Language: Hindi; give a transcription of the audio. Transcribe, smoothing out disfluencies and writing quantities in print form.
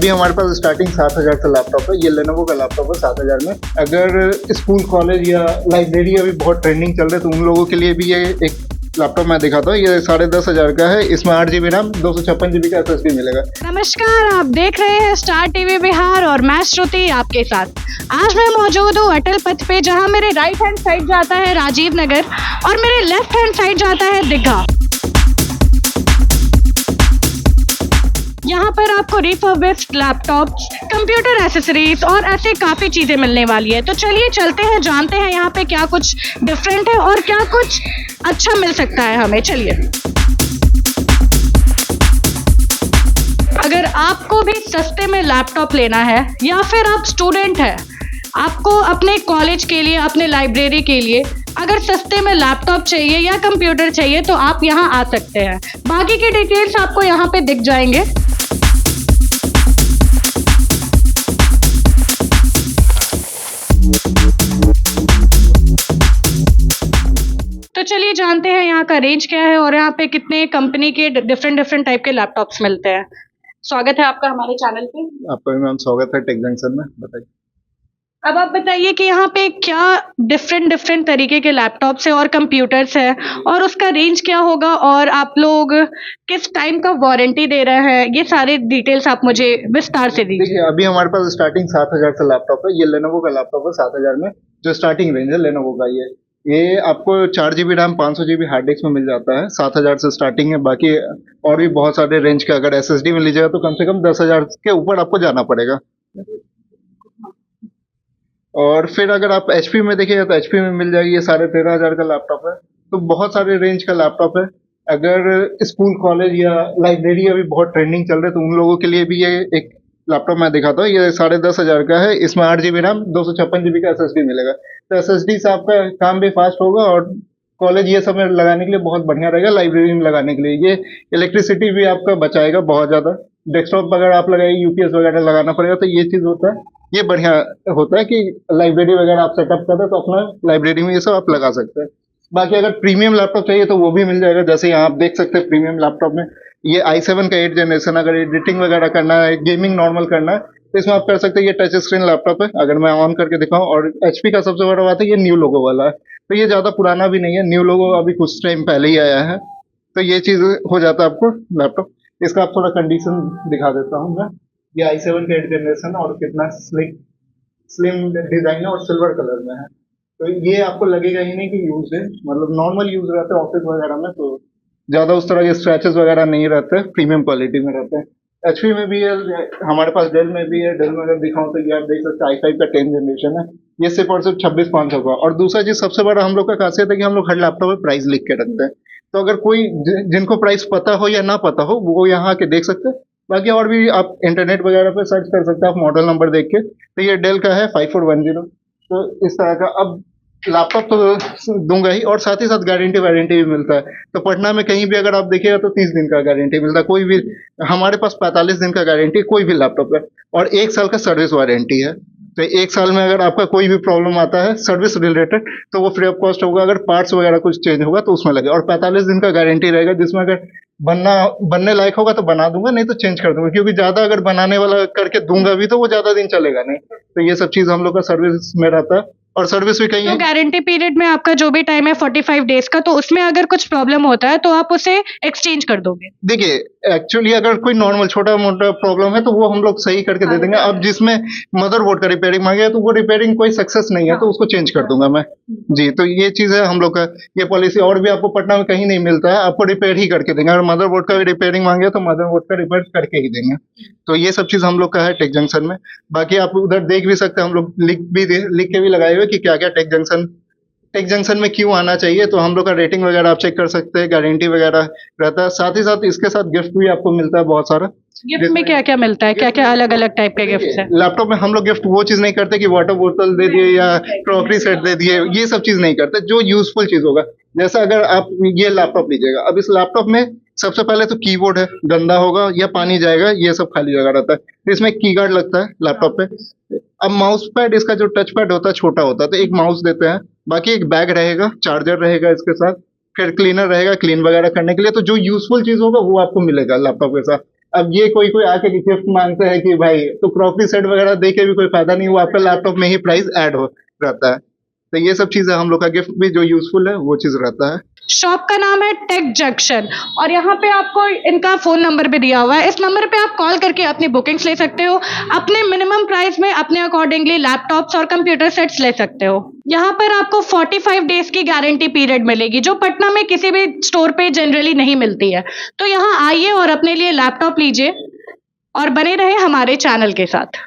अभी हमारे पास स्टार्टिंग 7,000 से लैपटॉप है। ये लेनोवो का लैपटॉप है 7,000 में। अगर स्कूल कॉलेज या लाइब्रेरी अभी बहुत ट्रेंडिंग चल रहे तो उन लोगों के लिए भी ये एक लैपटॉप मैं दिखाता हूँ। ये 10,500 का है। इसमें 8 GB रैम 256 GB का SSD मिलेगा। नमस्कार, आप देख रहे हैं स्टार टीवी बिहार और मैं श्रुति आपके साथ। आज मैं मौजूद हूँ अटल पथ पे, जहाँ मेरे राइट हैंड साइड जाता है राजीव नगर और मेरे लेफ्ट हैंड साइड जाता है दीघा। यहाँ पर आपको रिफर्बिश्ड लैपटॉप्स, कंप्यूटर एसेसरीज और ऐसे काफ़ी चीज़ें मिलने वाली है। तो चलिए चलते हैं, जानते हैं यहाँ पे क्या कुछ डिफरेंट है और क्या कुछ अच्छा मिल सकता है हमें। चलिए, अगर आपको भी सस्ते में लैपटॉप लेना है या फिर आप स्टूडेंट हैं, आपको अपने कॉलेज के लिए, अपने लाइब्रेरी के लिए अगर सस्ते में लैपटॉप चाहिए या कंप्यूटर चाहिए तो आप यहाँ आ सकते हैं। बाकी के डिटेल्स आपको यहाँ पे दिख जाएंगे। तो चलिए जानते हैं यहाँ का रेंज क्या है और यहाँ पे कितने कंपनी के डिफरेंट टाइप के लैपटॉप्स मिलते हैं। स्वागत है आपका हमारे चैनल पे। आपका भी मैम स्वागत है टेक जंक्शन में। बताइए, अब आप बताइए कि यहाँ पे क्या डिफरेंट तरीके के लैपटॉप्स है और कंप्यूटर्स है और उसका रेंज क्या होगा और आप लोग किस टाइम का वारंटी दे रहे हैं, ये सारे डिटेल्स आप मुझे विस्तार से दीजिए। देखिए, अभी हमारे पास स्टार्टिंग 7,000 से लैपटॉप है। ये लेनोवो का लैपटॉप है 7,000 में, जो स्टार्टिंग रेंज है लेनोवो का। ये आपको 4 GB RAM 500 GB hard disk में मिल जाता है। 7,000 से स्टार्टिंग है। बाकी और भी बहुत सारे रेंज के अगर SSD में लीजिएगा तो कम से कम 10,000 के ऊपर आपको जाना पड़ेगा। और फिर अगर आप HP में देखिएगा तो HP में मिल जाएगी। ये 13,500 का लैपटॉप है। तो बहुत सारे रेंज का लैपटॉप है। अगर स्कूल कॉलेज या लाइब्रेरी अभी बहुत ट्रेंडिंग चल रहे तो उन लोगों के लिए भी ये एक लैपटॉप मैं दिखाता हूँ। ये 10,500 का है। इसमें 8 GB रैम 256 GB का SSD मिलेगा। तो SSD से आपका काम भी फास्ट होगा और कॉलेज ये सब में लगाने के लिए बहुत बढ़िया रहेगा। लाइब्रेरी में लगाने के लिए ये इलेक्ट्रिसिटी भी आपका बचाएगा बहुत ज़्यादा। डेस्कटॉप वगैरह आप लगाइए, UPS वगैरह लगाना पड़ेगा, तो ये चीज़ होता है। ये बढ़िया होता है कि लाइब्रेरी वगैरह आप सेटअप कर रहे तो अपना लाइब्रेरी में ये सब आप लगा सकते हैं। बाकी अगर प्रीमियम लैपटॉप चाहिए तो वो भी मिल जाएगा। जैसे यहाँ आप देख सकते हैं प्रीमियम लैपटॉप में ये i7 का 8 जनरेशन। अगर एडिटिंग वगैरह करना है, गेमिंग नॉर्मल करना है तो इसमें आप कर सकते हैं। ये टच स्क्रीन लैपटॉप है। अगर मैं ऑन करके दिखाऊं, और HP का सबसे बड़ा बात है ये न्यू लोगो वाला है। तो ये ज़्यादा पुराना भी नहीं है, न्यू लोगो अभी कुछ टाइम पहले ही आया है। तो ये चीज़ हो जाता है आपको लैपटॉप। इसका आप थोड़ा कंडीशन दिखा देता हूँ मैं। ये i7 का 8 जनरेशन और कितना स्लिम डिजाइन है और सिल्वर कलर में है। तो ये आपको लगेगा ही नहीं कि यूज है, मतलब नॉर्मल यूज रहता है ऑफिस वगैरह में, तो ज्यादा उस तरह के स्क्रैचेस वगैरह नहीं रहते, प्रीमियम क्वालिटी में रहते हैं। HP में भी है, हमारे पास डेल में भी है। डेल में अगर दिखाऊं तो ये आप देख सकते हैं i5 का 10 जनरेशन है। ये सिर्फ और सिर्फ 26,500 का। और दूसरा चीज सबसे बड़ा हम लोग का खासियत है कि हम लोग हर लैपटॉप में प्राइस लिख के रखते हैं। तो अगर कोई जिनको प्राइस पता हो या ना पता हो वो यहाँ आके देख सकते हैं। बाकी और भी आप इंटरनेट वगैरह पे सर्च कर सकते हैं आप मॉडल नंबर देख के। तो ये डेल का है 5410। तो इस तरह का अब लैपटॉप तो दूंगा ही, और साथ ही साथ गारंटी वारंटी भी मिलता है। तो पटना में कहीं भी अगर आप देखिएगा तो 30 दिन का गारंटी मिलता है। कोई भी, हमारे पास 45 दिन का गारंटी कोई भी लैपटॉप है, और 1 साल का सर्विस वारंटी है। तो 1 साल में अगर आपका कोई भी प्रॉब्लम आता है सर्विस रिलेटेड तो वो फ्री ऑफ कॉस्ट होगा। अगर पार्ट्स वगैरह कुछ चेंज होगा तो उसमें लगेगा। और 45 दिन का गारंटी रहेगा, जिसमें अगर बनने लायक होगा तो बना दूंगा, नहीं तो चेंज कर दूंगा। क्योंकि ज्यादा अगर बनाने वाला करके दूंगा भी तो वो ज्यादा दिन चलेगा नहीं। तो ये सब चीज हम लोग का सर्विस में रहता है। और सर्विस भी कहीं तो गारंटी पीरियड में आपका जो भी टाइम है 45 डेज का, तो उसमें अगर कुछ प्रॉब्लम होता है तो आप उसे एक्सचेंज कर दोगे? देखिए, एक्चुअली अगर कोई नॉर्मल छोटा मोटा प्रॉब्लम है तो वो हम लोग सही करके दे देंगे। अब जिसमें मदरबोर्ड का रिपेयरिंग मांगे तो वो रिपेयरिंग कोई सक्सेस नहीं है तो उसको चेंज कर दूंगा मैं। जी, तो ये चीज है हम लोग का, ये पॉलिसी। और भी आपको पटना में कहीं नहीं मिलता है, आपको रिपेयर ही करके देंगे। अगर मदरबोर्ड का भी रिपेयरिंग मांगे तो मदरबोर्ड का रिपेयर करके ही देंगे। तो ये सब चीज हम लोग का है टेक जंक्शन में। बाकी आप उधर देख भी सकते हैं, हम लोग लिख के भी लगाए हुए कि क्या क्या टेक जंक्शन में क्यों आना चाहिए। तो हम लोग का रेटिंग वगैरह आप चेक कर सकते हैं, गारंटी वगैरह रहता है। साथ ही साथ इसके साथ गिफ्ट भी आपको मिलता है बहुत सारा। गिफ्ट में क्या क्या मिलता है, क्या क्या अलग अलग टाइप के गिफ्ट है? लैपटॉप में हम लोग गिफ्ट वो चीज नहीं करते कि वाटर बोतल दे दिए या क्रॉकरी सेट दे दिए, ये सब चीज नहीं करते। जो यूजफुल चीज होगा, जैसा अगर आप ये लैपटॉप लीजिएगा, अब इस लैपटॉप में सबसे पहले तो कीबोर्ड है, गंदा होगा या पानी जाएगा, ये सब खाली जगह रहता है। फिर इसमें की गार्ड लगता है लैपटॉप पे। अब माउस पैड, इसका जो टच पैड होता है छोटा होता है, तो एक माउस देते हैं। बाकी एक बैग रहेगा, चार्जर रहेगा इसके साथ, फिर क्लीनर रहेगा क्लीन वगैरह करने के लिए। तो जो यूजफुल चीज होगा वो आपको मिलेगा लैपटॉप के साथ। अब ये कोई कोई आके गिफ्ट मांगते हैं कि भाई तो क्रॉकरी सेट वगैरह दे के भी कोई फायदा नहीं, वो आपका लैपटॉप में ही प्राइस ऐड हो रहता है। तो ये सब चीजें हम लोग का गिफ्ट भी जो यूजफुल है वो चीज रहता है। शॉप का नाम है टेक जंक्शन और यहाँ पे आपको इनका फ़ोन नंबर भी दिया हुआ है। इस नंबर पे आप कॉल करके अपनी बुकिंग्स ले सकते हो। अपने मिनिमम प्राइस में अपने अकॉर्डिंगली लैपटॉप्स और कंप्यूटर सेट्स ले सकते हो। यहाँ पर आपको 45 डेज की गारंटी पीरियड मिलेगी, जो पटना में किसी भी स्टोर पे जनरली नहीं मिलती है। तो यहाँ आइए और अपने लिए लैपटॉप लीजिए और बने रहे हमारे चैनल के साथ।